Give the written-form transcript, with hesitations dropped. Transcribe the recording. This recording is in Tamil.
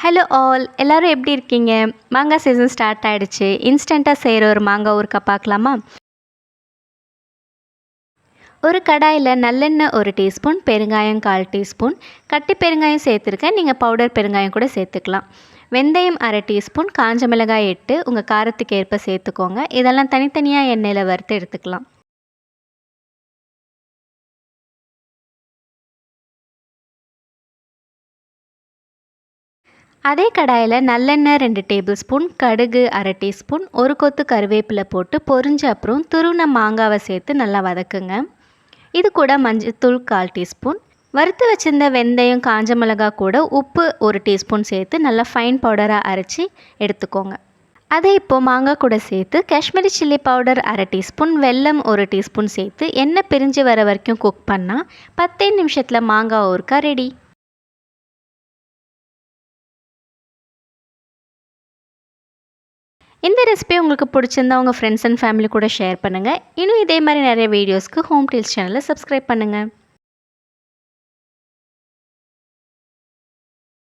ஹலோ ஆல் எல்லோரும் எப்படி இருக்கீங்க? மாங்காய் சீசன் ஸ்டார்ட் ஆகிடுச்சு. இன்ஸ்டண்ட்டாக செய்கிற ஒரு மாங்காய் ஊறுகாய் பார்க்கலாமா? ஒரு கடாயில் நல்லெண்ணெய் 1 டீஸ்பூன், பெருங்காயம் 1/4 டீஸ்பூன், கட்டி பெருங்காயம் சேர்த்துருக்கேன். நீங்கள் பவுடர் பெருங்காயம் கூட சேர்த்துக்கலாம். வெந்தயம் 1/2 டீஸ்பூன், காஞ்ச மிளகாய் 8 உங்கள் காரத்துக்கு ஏற்ப சேர்த்துக்கோங்க. இதெல்லாம் தனித்தனியாக எண்ணெயில் வறுத்து எடுத்துக்கலாம். அதே கடாயில் நல்லெண்ணெய் 2 டேபிள் ஸ்பூன், கடுகு 1/2 டீஸ்பூன், ஒரு கொத்து கருவேப்பிலை போட்டு பொரிஞ்ச அப்புறம் துருவின மாங்காவை சேர்த்து நல்லா வதக்குங்க. இது கூட மஞ்சள்தூள் 1/4 டீஸ்பூன், வறுத்து வச்சிருந்த வெந்தயம், காஞ்ச மிளகாய் கூட உப்பு 1 டீஸ்பூன் சேர்த்து நல்லா ஃபைன் பவுடராக அரைச்சி எடுத்துக்கோங்க. அதை இப்போது மாங்காய் கூட சேர்த்து காஷ்மீரி சில்லி பவுடர் 1/2 டீஸ்பூன், வெல்லம் 1 டீஸ்பூன் சேர்த்து எண்ணெய் பிரிஞ்சு வர வரைக்கும் குக் பண்ணால் 10 நிமிஷத்தில் மாங்காய் ஊறுகாய் ரெடி. இந்த ரெசிபி உங்களுக்கு பிடிச்சிருந்தா உங்கள் ஃப்ரெண்ட்ஸ் அண்ட் ஃபேமிலி கூட ஷேர் பண்ணுங்கள். இன்னும் இதே மாதிரி நிறைய வீடியோஸ்க்கு ஹோம் டீல்ஸ் சேனலை சப்ஸ்கிரைப் பண்ணுங்கள்.